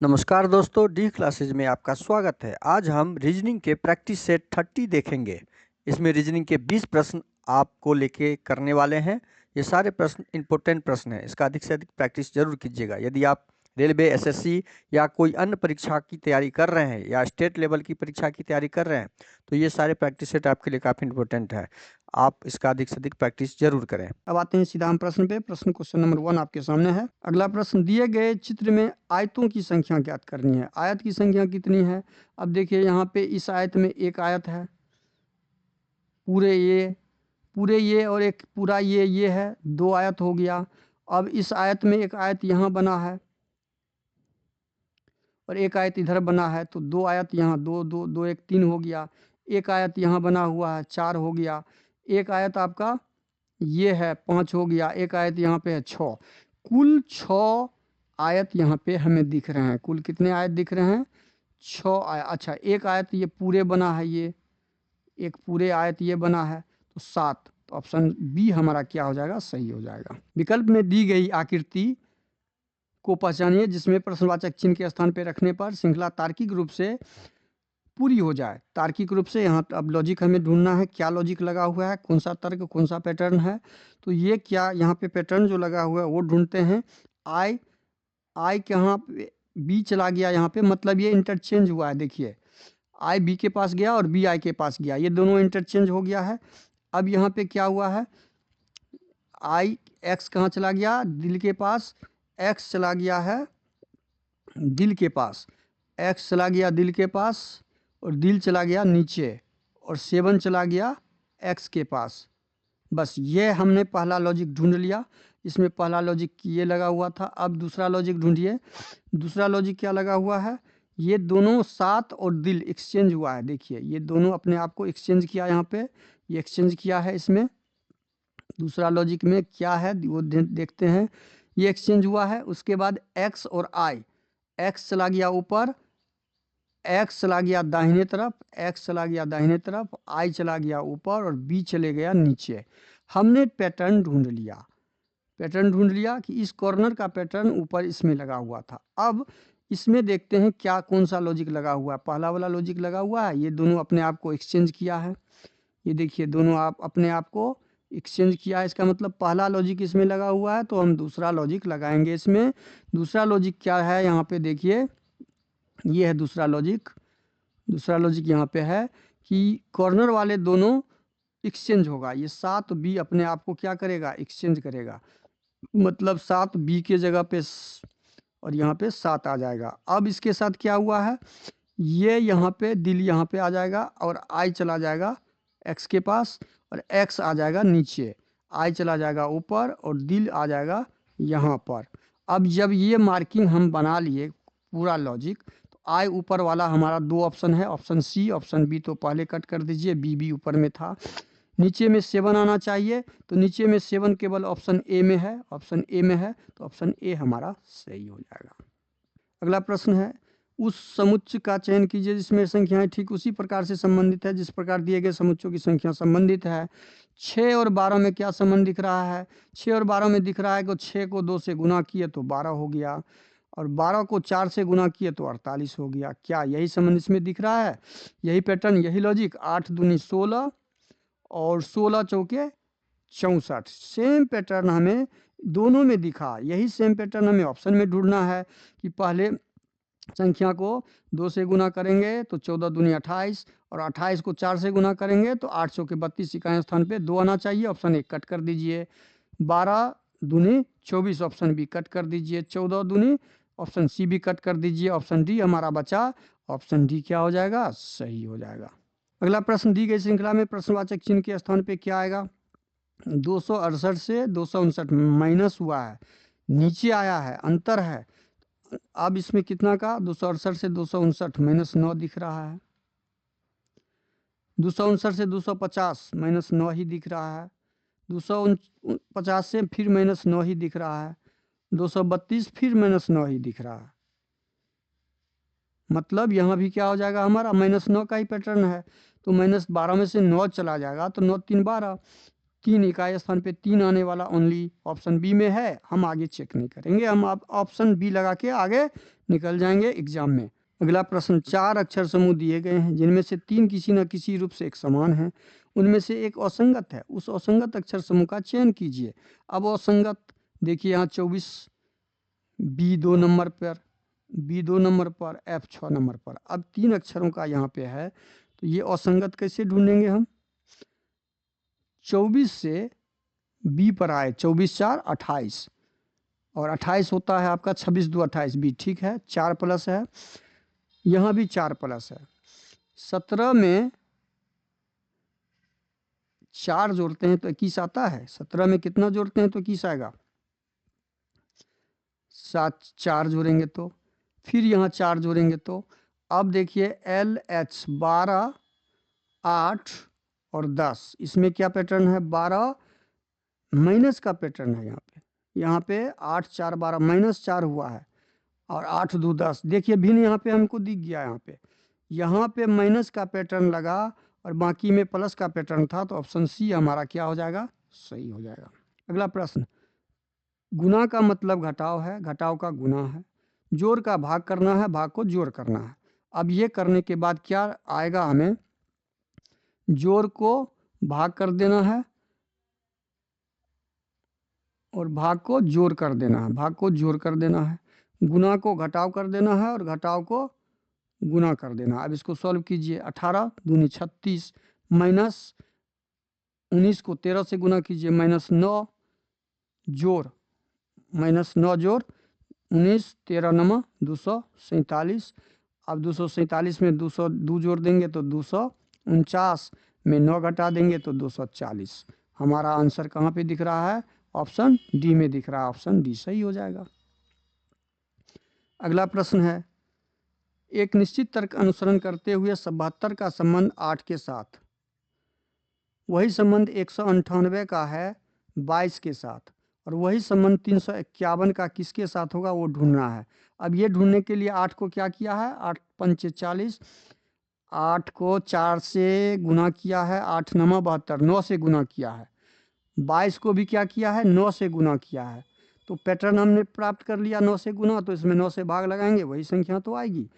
नमस्कार दोस्तों, D classes में आपका स्वागत है। आज हम रीजनिंग के प्रैक्टिस सेट 30 देखेंगे। इसमें रीजनिंग के 20 प्रश्न आपको लेके करने वाले हैं। ये सारे प्रश्न इंपॉर्टेंट प्रश्न हैं। इसका अधिक से अधिक प्रैक्टिस जरूर कीजिएगा। यदि आप रेलवे, एसएससी या कोई अन्य परीक्षा की तैयारी कर रहे हैं या स्टेट लेवल की परीक्षा की तैयारी कर रहे हैं तो ये सारे प्रैक्टिस सेट आपके लिए काफ़ी इंपॉर्टेंट है। आप इसका अधिक से अधिक प्रैक्टिस जरूर करें। अब आते हैं सीधा हम प्रश्न पे। प्रश्न क्वेश्चन नंबर 1 आपके सामने है। अगला प्रश्न, दिए गए चित्र में आयतों की संख्या ज्ञात करनी है। आयत की संख्या कितनी है? अब देखिए यहाँ पे इस आयत में एक आयत है, पूरे ये और एक पूरा ये है, दो आयत हो गया। अब इस आयत में एक आयत यहाँ बना है और एक आयत इधर बना है, तो दो आयत यहाँ, दो दो दो एक तीन हो गया। एक आयत यहाँ बना हुआ है, चार हो गया। एक आयत आपका ये है, पाँच हो गया। एक आयत यहाँ पे है, छः। कुल 6 आयत यहाँ पे हमें दिख रहे हैं। कुल कितने आयत दिख रहे हैं? 6 आयत। अच्छा, एक आयत ये पूरे बना है, ये एक पूरे आयत ये बना है, तो 7। तो ऑप्शन बी हमारा क्या हो जाएगा? सही हो जाएगा। विकल्प में दी गई आकृति को पहचानिए जिसमें प्रश्नवाचक चिन्ह के स्थान पर रखने पर श्रृंखला तार्किक रूप से पूरी हो जाए। तार्किक रूप से यहाँ अब लॉजिक हमें ढूंढना है, क्या लॉजिक लगा हुआ है, कौन सा तर्क, कौन सा पैटर्न है। तो ये क्या यहाँ पे पैटर्न जो लगा हुआ है वो ढूंढते हैं। आई कहाँ पे? बी चला गया यहाँ पे, मतलब ये इंटरचेंज हुआ है। देखिए, आई बी के पास गया और बी आई के पास गया, ये दोनों इंटरचेंज हो गया है। अब यहाँ पे क्या हुआ है? आई एक्स कहाँ चला गया? दिल के पास। एक्स चला गया है दिल के पास, एक्स चला गया दिल के पास, और दिल चला गया नीचे, और 7 चला गया एक्स के पास। बस ये हमने पहला लॉजिक ढूंढ लिया। इसमें पहला लॉजिक ये लगा हुआ था। अब दूसरा लॉजिक ढूंढिए। दूसरा लॉजिक क्या लगा हुआ है? ये दोनों 7 और दिल एक्सचेंज हुआ है। देखिए, ये दोनों अपने आप को एक्सचेंज किया, यहाँ पे ये एक्सचेंज किया है। इसमें दूसरा लॉजिक में क्या है वो देखते हैं। ये एक्सचेंज हुआ है। उसके बाद एक्स और आई, एक्स चला गया ऊपर, एक्स चला गया दाहिने तरफ, एक्स चला गया दाहिने तरफ, आई चला गया ऊपर और बी चले गया नीचे। हमने पैटर्न ढूंढ लिया। पैटर्न ढूंढ लिया कि इस कॉर्नर का पैटर्न ऊपर इसमें लगा हुआ था। अब इसमें देखते हैं क्या कौन सा लॉजिक लगा हुआ है। पहला वाला लॉजिक लगा हुआ है, ये दोनों अपने आप को एक्सचेंज किया है। ये देखिए, दोनों आप अपने आप को एक्सचेंज किया है। इसका मतलब पहला लॉजिक इसमें लगा हुआ है, तो हम दूसरा लॉजिक लगाएंगे इसमें। दूसरा लॉजिक क्या है? यहाँ पे देखिए, ये है दूसरा लॉजिक। दूसरा लॉजिक यहाँ पे है कि कॉर्नर वाले दोनों एक्सचेंज होगा। ये 7 बी अपने आप को क्या करेगा? एक्सचेंज करेगा। मतलब 7 बी के जगह पे और यहाँ पे 7 आ जाएगा। अब इसके साथ क्या हुआ है? ये यहाँ पे दिल यहाँ पे आ जाएगा और आई चला जाएगा एक्स के पास, और एक्स आ जाएगा नीचे, आई चला जाएगा ऊपर और दिल आ जाएगा यहाँ पर। अब जब ये मार्किंग हम बना लिए पूरा लॉजिक, तो आई ऊपर वाला हमारा 2 ऑप्शन है, ऑप्शन सी, ऑप्शन बी तो पहले कट कर दीजिए, बी भी ऊपर में था। नीचे में 7 आना चाहिए, तो नीचे में 7 केवल ऑप्शन ए में है, ऑप्शन ए में है, तो ऑप्शन ए हमारा सही हो जाएगा। अगला प्रश्न है, उस समुच्चय का चयन कीजिए जिसमें संख्याएं ठीक उसी प्रकार से संबंधित है जिस प्रकार दिए गए समुच्चयों की संख्या संबंधित है। 6 और 12 में क्या संबंध दिख रहा है? 6 और 12 में दिख रहा है कि 6 को 2 से गुना किए तो 12 हो गया, और 12 को 4 से गुना किए तो 48 हो गया। क्या यही संबंध इसमें दिख रहा है? यही पैटर्न, यही लॉजिक। 8 दूनी 16 और 16 चौके 64। सेम पैटर्न हमें दोनों में दिखा। यही सेम पैटर्न हमें ऑप्शन में ढूंढना है कि पहले संख्या को 2 से गुना करेंगे तो 14 दूनी 28, और 28 को 4 से गुना करेंगे तो 8 चौके 32, इकाई स्थान पे 2 आना चाहिए, ऑप्शन ए कट कर दीजिए। 12 दूनी 24, ऑप्शन बी कट कर दीजिए। 14 दूनी, ऑप्शन सी भी कट कर दीजिए। ऑप्शन डी हमारा बचा, ऑप्शन डी क्या हो जाएगा? सही हो जाएगा। अगला प्रश्न, दी गई श्रृंखला में प्रश्नवाचक चिन्ह के स्थान पे क्या आएगा? 268 से 259 माइनस हुआ है, नीचे आया है, अंतर है। अब इसमें कितना का? 268 से 259 माइनस 9 दिख रहा है। 259 से 250 माइनस 9 ही दिख रहा है। 250 से फिर माइनस 9 ही दिख रहा है। 232 फिर माइनस 9 ही दिख रहा है। मतलब यहाँ भी क्या हो जाएगा? हमारा -9 का ही पैटर्न है, तो -12 में से 9 चला जाएगा, तो 9 3 12, 3 इकाई स्थान पे 3 आने वाला ओनली ऑप्शन बी में है, हम आगे चेक नहीं करेंगे, हम आप ऑप्शन बी लगा के आगे निकल जाएंगे एग्जाम में। अगला प्रश्न, 4 अक्षर समूह दिए गए हैं जिनमें से 3 किसी न किसी रूप से एक समान हैं, उनमें से एक असंगत है, उस असंगत अक्षर समूह का चयन कीजिए। अब असंगत देखिए यहाँ 24 बी 2 नंबर पर, एफ 6 नंबर पर। अब 3 अक्षरों का यहाँ पे है, तो ये असंगत कैसे ढूंढेंगे हम? 24 से बी पर आए, 24 4 28 और 28 होता है आपका 26 2 28 बी, ठीक है, 4 प्लस है, यहाँ भी 4 प्लस है। 17 में 4 जोड़ते हैं तो 21 आता है, 17 में कितना जोड़ते हैं तो 21 आएगा, 7 4 जोड़ेंगे तो, फिर यहाँ 4 जोड़ेंगे तो, अब देखिए एल एच 12 8 और 10, इसमें क्या पैटर्न है, 12 माइनस का पैटर्न है यहाँ पे 8 4 12 -4 हुआ है और 8 2 10, देखिए भिन्न यहाँ पे हमको दिख गया, यहाँ पे माइनस का पैटर्न लगा और बाकी में प्लस का पैटर्न था, तो ऑप्शन सी हमारा क्या हो जाएगा, सही हो जाएगा। अगला प्रश्न, गुना का मतलब घटाव है, घटाव का गुना है, जोड़ का भाग करना है, भाग को जोड़ करना है। अब ये करने के बाद क्या आएगा, हमें जोड़ को भाग कर देना है और भाग को जोड़ कर देना है, भाग को जोड़ कर देना है, गुना को घटाव कर देना है और घटाव को गुना कर देना। अब इसको सॉल्व कीजिए, 18 दूनी 36 माइनस 19 को 13 से गुना कीजिए, -9 जोड़ -9 जोड़ 19 13 नमा 247। अब 247 में 202 जोड़ देंगे तो 249 में 9 घटा देंगे तो 240। हमारा आंसर कहाँ पे दिख रहा है, ऑप्शन डी में दिख रहा है, ऑप्शन डी सही हो जाएगा। अगला प्रश्न है, एक निश्चित तर्क अनुसरण करते हुए 72 का संबंध 8 के साथ, वही संबंध 198 का है 22 के साथ, और वही संबंध 351 का किसके साथ होगा वो ढूंढना है। अब ये ढूंढने के लिए 8 को क्या किया है, 8 पंच 40, 8 को 4 से गुना किया है, 8 नमा 72, 9 से गुना किया है, 22 को भी क्या किया है, 9 से गुना किया है, तो पैटर्न हमने प्राप्त कर लिया 9 से गुना, तो इसमें 9 से भाग लगाएंगे वही संख्या तो आएगी,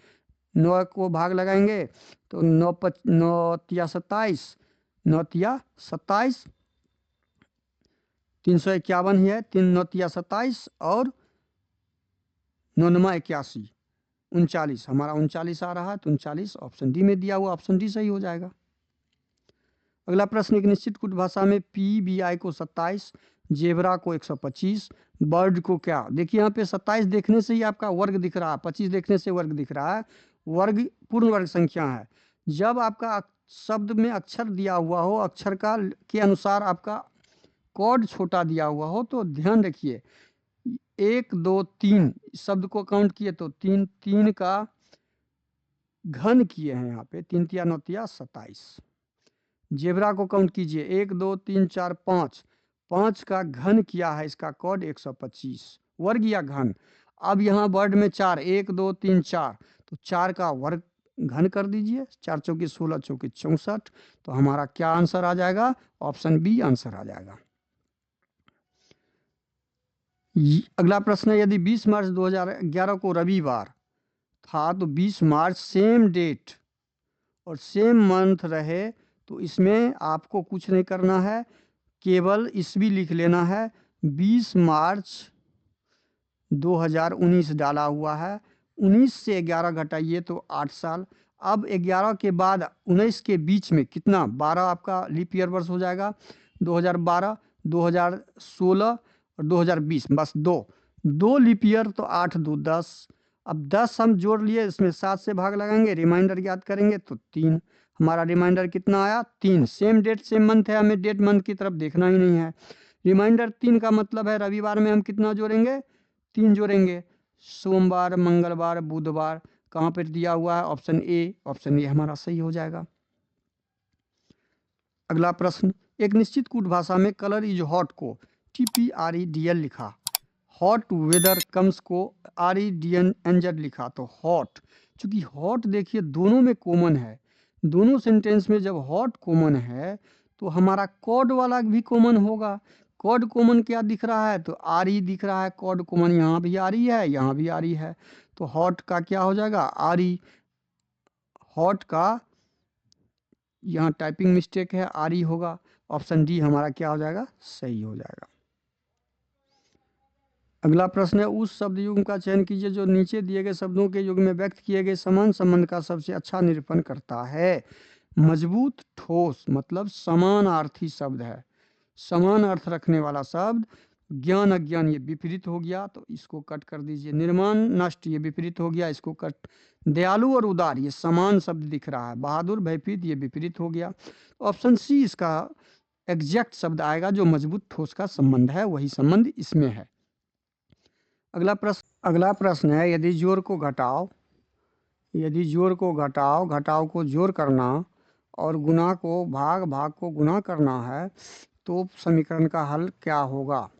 9 को भाग लगाएंगे तो 9 तिया 27, 9 तिया 27, 351 ही है, 3 9 तिया 27 और 9 नमा 81, 39, हमारा 39 आ रहा है, तो 39 ऑप्शन डी में दिया हुआ, ऑप्शन डी सही हो जाएगा। अगला प्रश्न, एक निश्चित कुट भाषा में PBI को 27, जेबरा को 125, बर्ड को क्या, देखिए यहाँ पे 27 देखने से ही आपका वर्ग दिख रहा है, 25 देखने से वर्ग दिख रहा है, वर्ग पूर्ण वर्ग संख्या है। जब आपका शब्द में अक्षर दिया हुआ हो, अक्षर का के अनुसार आपका कोड छोटा दिया हुआ हो, तो ध्यान रखिए 1 2 3 शब्द को काउंट किए तो 3 3 का घन किए हैं, यहाँ पे 3 तिया 9 तिया 27। जेबरा को काउंट कीजिए 1 2 3 4 5, 5 का घन किया है, इसका कोड 125 वर्ग या घन। अब यहाँ वर्ड में 4 1 2 3 4, तो 4 का वर्ग घन कर दीजिए, 4 चौकी 16 चौकी 64, तो हमारा क्या आंसर आ जाएगा, ऑप्शन बी आंसर आ जाएगा। अगला प्रश्न है, यदि 20 मार्च 2011 को रविवार था तो 20 मार्च सेम डेट और सेम मंथ रहे, तो इसमें आपको कुछ नहीं करना है, केवल ईस्वी लिख लेना है। 20 मार्च 2019 डाला हुआ है, 19 से 11 घटाइए तो 8 साल। अब 11 के बाद 19 के बीच में कितना, 12 आपका लीप ईयर वर्ष हो जाएगा, 2012 2016 और 2020, बस दो लीप ईयर, तो 8 2 10। अब 10 हम जोड़ लिए, इसमें 7 से भाग लगाएंगे, रिमाइंडर याद करेंगे तो 3, हमारा रिमाइंडर कितना आया, 3। सेम डेट सेम मंथ है, हमें डेट मंथ की तरफ देखना ही नहीं है। रिमाइंडर 3 का मतलब है रविवार में हम कितना जोड़ेंगे, 3 जोड़ेंगे, सोमवार मंगलवार बुधवार, कहाँ पर दिया हुआ है, ऑप्शन ए, ऑप्शन ए हमारा सही हो जाएगा। अगला प्रश्न, एक निश्चित कूट भाषा में कलर इज हॉट को TPREDL लिखा, हॉट वेदर कम्स को REDNZ लिखा, तो हॉट, चूंकि हॉट देखिए दोनों में कॉमन है, दोनों सेंटेंस में जब हॉट कॉमन है तो हमारा कॉड वाला भी कॉमन होगा। कॉड कॉमन क्या दिख रहा है, तो आर ई दिख रहा है। कॉड कॉमन यहाँ भी आ रही है, यहाँ भी आ रही है, तो हॉट का क्या हो जाएगा, आर ई। हॉट का यहाँ टाइपिंग मिस्टेक है, आर ई होगा। ऑप्शन डी हमारा क्या हो जाएगा, सही हो जाएगा। अगला प्रश्न है, उस शब्द युग्म का चयन कीजिए जो नीचे दिए गए शब्दों के युग में व्यक्त किए गए समान संबंध का सबसे अच्छा निरूपण करता है। मजबूत ठोस मतलब समानार्थी शब्द है, समान अर्थ रखने वाला शब्द। ज्ञान अज्ञान ये विपरीत हो गया, तो इसको कट कर दीजिए। निर्माण नष्ट ये विपरीत हो गया, इसको कट। दयालु और उदार ये समान शब्द दिख रहा है। बहादुर भयभीत ये विपरीत हो गया। ऑप्शन सी इसका एग्जैक्ट शब्द आएगा, जो मजबूत ठोस का संबंध है वही संबंध इसमें है। अगला प्रश्न है, यदि जोड़ को घटाओ, घटाव को जोड़ करना और गुणा को भाग को गुणा करना है, तो समीकरण का हल क्या होगा।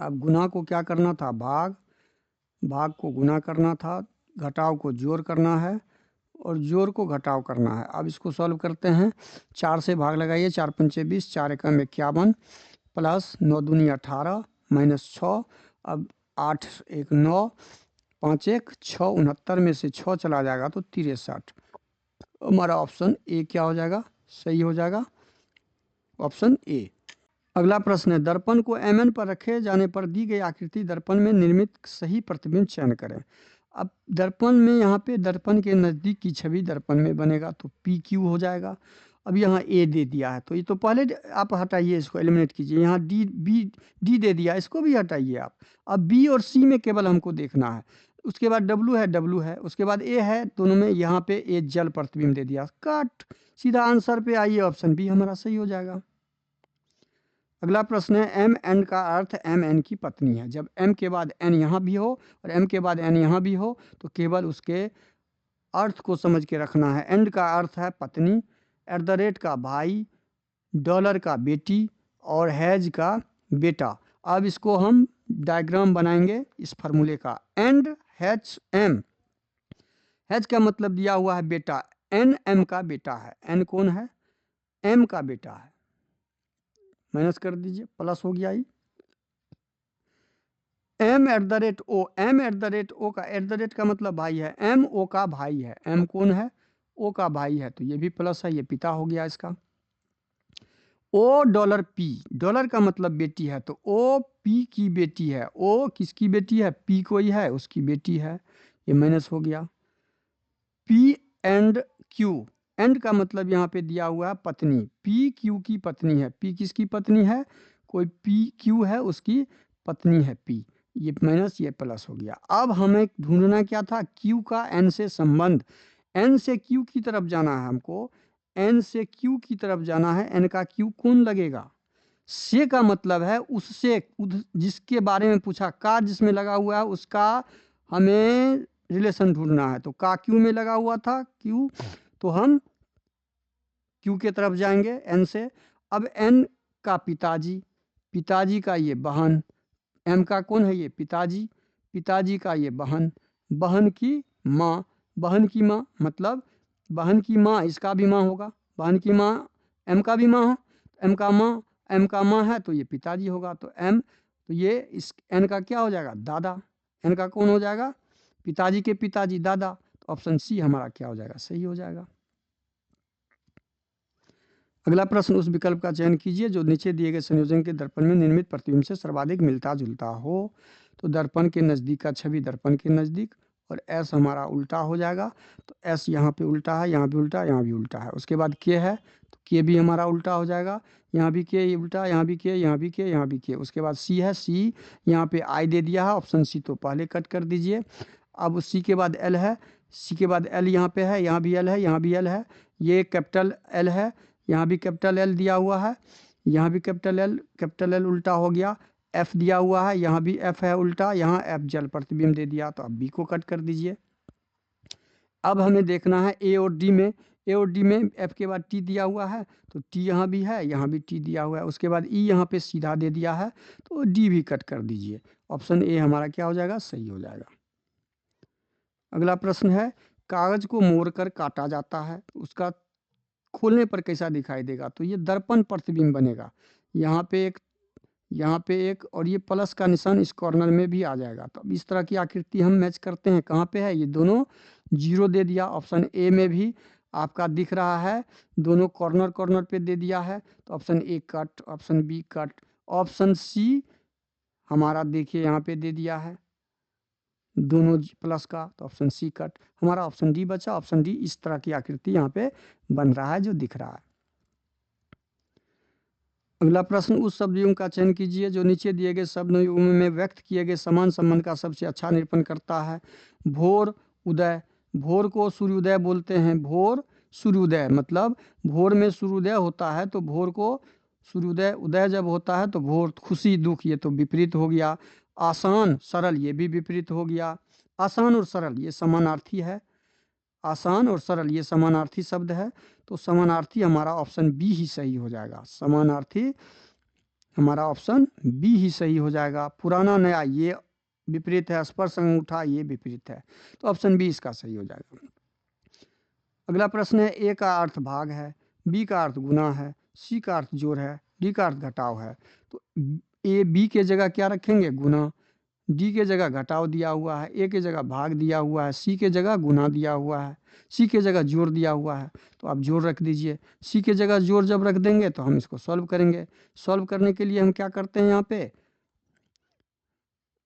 अब गुणा को क्या करना था, भाग को गुणा करना था, घटाव को जोड़ करना है और जोड़ को घटाव करना है। अब इसको सॉल्व करते हैं। 4 से भाग लगाइए, 4 पंचे 20, 4 एकम 51 प्लस 9 दूनी 18 माइनस 6। अब 8 1 9, 5 1 6, 69 में से 6 चला जाएगा तो 63। हमारा ऑप्शन ए क्या हो जाएगा, सही हो जाएगा, ऑप्शन ए। अगला प्रश्न है, दर्पण को mn पर रखे जाने पर दी गई आकृति दर्पण में निर्मित सही प्रतिबिंब चयन करें। अब दर्पण में यहाँ पे दर्पण के नज़दीक की छवि दर्पण में बनेगा, तो पी क्यू हो जाएगा। अब यहाँ ए दे दिया है, तो ये तो पहले आप हटाइए, इसको एलिमिनेट कीजिए। यहाँ डी दे दिया, इसको भी हटाइए आप। अब बी और सी में केवल हमको देखना है। उसके बाद डब्लू है, उसके बाद ए है, दोनों में यहाँ पे ए जल प्रतिबिंब दे दिया, कट। सीधा आंसर पे आइए, ऑप्शन बी हमारा सही हो जाएगा। अगला प्रश्न है, एम एन का अर्थ एम एन की पत्नी है। जब एम के बाद एन यहाँ भी हो और एम के बाद एन यहाँ भी हो, तो केवल उसके अर्थ को समझ के रखना है। एंड का अर्थ है पत्नी, एट द रेट का भाई, डॉलर का बेटी और हैज का बेटा। अब इसको हम डायग्राम बनाएंगे इस फार्मूले का। एंड हैच एम, हैच का मतलब दिया हुआ है बेटा, एन एम का बेटा है। एन कौन है, एम का बेटा है, माइनस कर दीजिए, प्लस हो गया ही। M at the rate O, M at the rate O का एट द रेट का मतलब भाई है, एम ओ का भाई है। एम कौन है, ओ का भाई है, तो ये भी प्लस है, ये पिता हो गया इसका। ओ डॉलर पी, डॉलर का मतलब बेटी है, तो ओ पी की बेटी है। ओ किसकी बेटी है, पी कोई है, उसकी बेटी है, ये माइनस हो गया। पी एंड क्यू, एंड का मतलब यहाँ पे दिया हुआ है पत्नी, पी क्यू की पत्नी है। पी किसकी पत्नी है, कोई पी क्यू है, उसकी पत्नी है पी, ये माइनस ये प्लस हो गया। अब हमें ढूंढना क्या था, क्यू का एन से संबंध। एन से क्यू की तरफ जाना है हमको, एन से क्यू की तरफ जाना है। एन का क्यू कौन लगेगा, से का मतलब है उससे, जिसके बारे में पूछा, का जिसमें लगा हुआ है उसका हमें रिलेशन ढूंढना है। तो का क्यू में लगा हुआ था, क्यू, तो हम क्यू के तरफ जाएंगे एन से। अब एन का पिताजी, पिताजी का ये बहन, एम का कौन है, ये पिताजी, पिताजी का ये बहन, बहन की माँ, बहन की माँ मतलब बहन की माँ, इसका भी माँ होगा, बहन की माँ एम का भी माँ है, एम का माँ है, तो ये पिताजी होगा। तो एम, तो ये इस एन का क्या हो जाएगा, दादा। एन का कौन हो जाएगा, पिताजी के पिताजी, दादा। तो ऑप्शन सी हमारा क्या हो जाएगा, सही हो जाएगा। अगला प्रश्न, उस विकल्प का चयन कीजिए जो नीचे दिए गए संयोजन के दर्पण में निर्मित प्रतिबिंब से सर्वाधिक मिलता जुलता हो। तो दर्पण के नज़दीक का छवि दर्पण के नज़दीक, और एस हमारा उल्टा हो जाएगा, तो एस यहाँ पे उल्टा है, यहाँ भी उल्टा, यहाँ भी उल्टा है। उसके बाद के है, तो के भी हमारा उल्टा हो जाएगा, यहाँ भी के उल्टा, यहाँ भी के, यहाँ भी के, यहाँ भी के। उसके बाद सी है, सी यहाँ पे आई दे दिया है, ऑप्शन सी तो पहले कट कर दीजिए। अब सी के बाद एल है, सी के बाद एल यहाँ पे है, यहाँ भी एल है, यहाँ भी एल है, ये कैपिटल एल है, यहाँ भी कैपिटल एल दिया हुआ है, यहाँ भी कैपिटल एल उल्टा हो गया। एफ दिया हुआ है, यहाँ भी एफ है उल्टा, यहाँ एफ जल प्रतिबिंब दे दिया, तो अब बी को कट कर दीजिए। अब हमें देखना है ए और डी में, ए और डी में एफ के बाद टी दिया हुआ है, तो टी यहाँ भी है, यहाँ भी टी दिया हुआ है। उसके बाद ई यहाँ पे सीधा दे दिया है, तो डी भी कट कर दीजिए। ऑप्शन ए हमारा क्या हो जाएगा, सही हो जाएगा। अगला प्रश्न है, कागज को मोड़कर काटा जाता है, उसका खोलने पर कैसा दिखाई देगा, तो ये दर्पण प्रतिबिंब बनेगा। यहाँ पे एक और ये प्लस का निशान इस कॉर्नर में भी आ जाएगा। तो अब इस तरह की आकृति हम मैच करते हैं। कहाँ पे है, ये दोनों 0 दे दिया। ऑप्शन ए में भी आपका दिख रहा है, दोनों कॉर्नर पे दे दिया है। तो option A cut, option B cut, option C हमारा देखिए यहाँ पे दे दिया है दोनों प्लस का, तो ऑप्शन सी कट। हमारा ऑप्शन डी बचा। ऑप्शन डी इस तरह की आकृति यहाँ पे बन रहा है जो दिख रहा है। अगला प्रश्न, उस शब्द युग्म का चयन कीजिए जो नीचे दिए गए शब्द युग्म में व्यक्त किए गए समान संबंध का सबसे अच्छा निरूपण करता है। भोर उदय, भोर को सूर्योदय बोलते हैं। भोर सूर्योदय मतलब भोर में सूर्योदय होता है तो भोर को सूर्योदय, उदय जब होता है तो भोर, खुशी दुख ये तो विपरीत हो गया। आसान सरल ये भी विपरीत हो गया। आसान और सरल ये समानार्थी है, आसान और सरल ये समानार्थी शब्द है, तो समानार्थी हमारा ऑप्शन बी ही सही हो जाएगा। समानार्थी हमारा ऑप्शन बी ही सही हो जाएगा। पुराना नया ये विपरीत है, स्पर्श अंगूठा ये विपरीत है, तो ऑप्शन बी इसका सही हो जाएगा। अगला प्रश्न है, ए का अर्थ भाग है, बी का अर्थ गुना है, सी का अर्थ जोड़ है, डी का अर्थ घटाव है। तो ए बी के जगह क्या रखेंगे, गुना। डी के जगह घटाव दिया हुआ है, ए के जगह भाग दिया हुआ है, सी के जगह गुना दिया हुआ है, सी के जगह जोड़ दिया हुआ है, तो आप जोड़ रख दीजिए। सी के जगह जोड़ जब रख देंगे तो हम इसको सॉल्व करेंगे। सॉल्व करने के लिए हम क्या करते हैं, यहाँ पे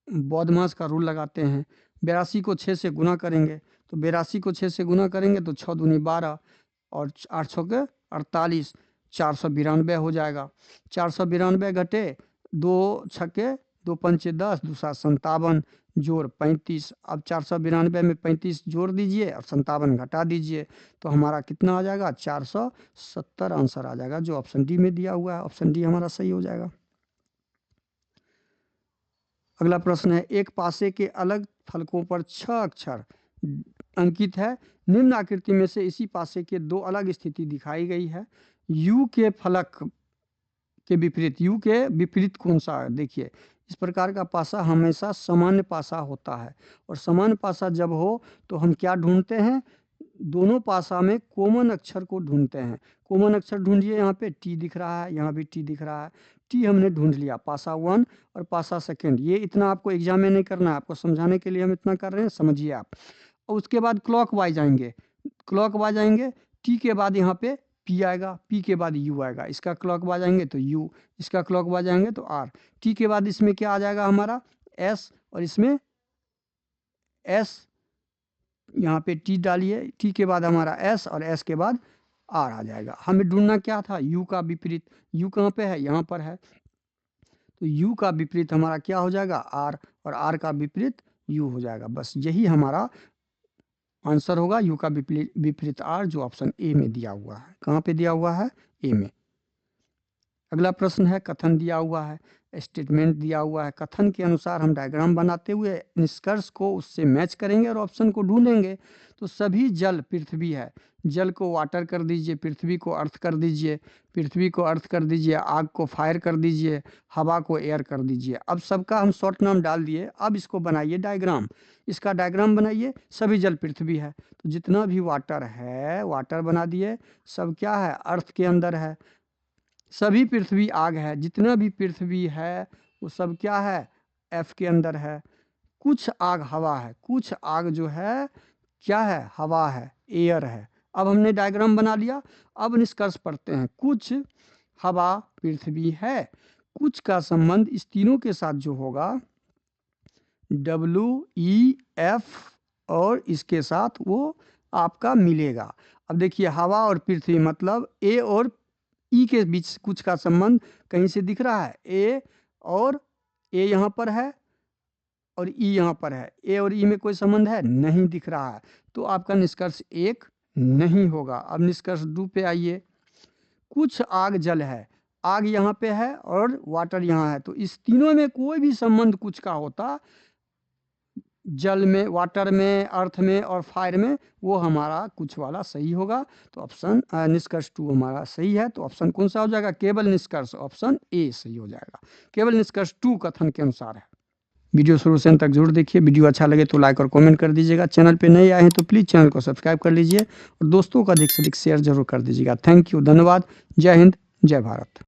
बॉडमास का रूल लगाते हैं। 82 को 6 से गुना करेंगे, तो 82 को 6 से गुना करेंगे तो 6 दूनी 12 और 8 6 के 48, 492 हो जाएगा। 492 घटे 2 छक्के 2 पंचे 10, दूसरा 57 जोड़ 35। अब 492 में 35 जोड़ दीजिए और 57 घटा दीजिए, तो हमारा कितना आ जाएगा, 470 आंसर आ जाएगा, जो ऑप्शन डी में दिया हुआ है। ऑप्शन डी हमारा सही हो जाएगा। अगला प्रश्न है, एक पासे के अलग फलकों पर 6 अक्षर अंकित है। निम्न आकृति में से इसी पासे के 2 अलग स्थिति दिखाई गई है। यू के फलक के विपरीत, यू के विपरीत कौन सा है, देखिए इस प्रकार का पासा हमेशा सामान्य पासा होता है, और सामान्य पासा जब हो तो हम क्या ढूंढते हैं, दोनों पासा में कॉमन अक्षर को ढूंढते हैं। कॉमन अक्षर ढूंढिए, यहाँ पे टी दिख रहा है, यहाँ भी टी दिख रहा है, टी हमने ढूंढ लिया, पासा 1 और पासा 2। ये इतना आपको एग्जाम में नहीं करना है, आपको समझाने के लिए हम इतना कर रहे हैं, समझिए आप। और उसके बाद क्लॉक वाइज आएंगे, क्लॉक वाइज आएंगे, टी के बाद यहाँ पे पी आएगा, पी के बाद यू आएगा, इसका क्लॉक वाइज आएंगे तो यू, इसका क्लॉक वाइज आएंगे तो आर, टी के बाद इसमें क्या आ जाएगा हमारा एस, और इसमें एस, यहाँ पे टी डालिए, टी के बाद हमारा एस और एस के बाद आर आ जाएगा। हमें ढूंढना क्या था, यू का विपरीत। यू कहाँ पे है, यहाँ पर है, तो यू का विपरीत हमारा क्या हो जाएगा, आर, और आर का विपरीत यू हो जाएगा। बस यही हमारा आंसर होगा, यू का विपरीत आर, जो ऑप्शन ए में दिया हुआ है। कहाँ पे दिया हुआ है, ए में। अगला प्रश्न है, कथन दिया हुआ है, स्टेटमेंट दिया हुआ है। कथन के अनुसार हम डायग्राम बनाते हुए निष्कर्ष को उससे मैच करेंगे और ऑप्शन को ढूंढेंगे। तो सभी जल पृथ्वी है, जल को वाटर कर दीजिए, पृथ्वी को अर्थ कर दीजिए, पृथ्वी को अर्थ कर दीजिए, आग को फायर कर दीजिए, हवा को एयर कर दीजिए। अब सबका हम शॉर्ट नाम डाल दिए, अब इसको बनाइए डायग्राम, इसका डायग्राम बनाइए। सभी जल पृथ्वी है, तो जितना भी वाटर है वाटर बना दिए, सब क्या है, अर्थ के अंदर है। सभी पृथ्वी आग है, जितना भी पृथ्वी है वो सब क्या है, एफ के अंदर है। कुछ आग हवा है, कुछ आग जो है क्या है, हवा है, एयर है। अब हमने डायग्राम बना लिया, अब निष्कर्ष पढ़ते हैं। कुछ हवा पृथ्वी है, कुछ का संबंध इस तीनों के साथ जो होगा WEF और इसके साथ वो आपका मिलेगा। अब देखिए हवा और पृथ्वी मतलब ए और ई के बीच कुछ का संबंध कहीं से दिख रहा है, ए और ए यहाँ पर है और ई यहाँ पर है, ए और ई में कोई संबंध है, नहीं दिख रहा है, तो आपका निष्कर्ष 1 नहीं होगा। अब निष्कर्ष 2 पे आइए। कुछ आग जल है, आग यहाँ पे है और वाटर यहाँ है, तो इस तीनों में कोई भी संबंध कुछ का होता, जल में, वाटर में, अर्थ में और फायर में, वो हमारा कुछ वाला सही होगा। तो ऑप्शन निष्कर्ष 2 हमारा सही है। तो ऑप्शन कौन सा हो जाएगा, केवल निष्कर्ष, ऑप्शन ए सही हो जाएगा। केवल निष्कर्ष 2 कथन के अनुसार है। वीडियो शुरू से अंत तक जरूर देखिए। वीडियो अच्छा लगे तो लाइक और कमेंट कर दीजिएगा। चैनल पे नए आए हैं तो प्लीज़ चैनल को सब्सक्राइब कर लीजिए और दोस्तों को अधिक से अधिक शेयर जरूर कर दीजिएगा। थैंक यू, धन्यवाद। जय हिंद, जय भारत।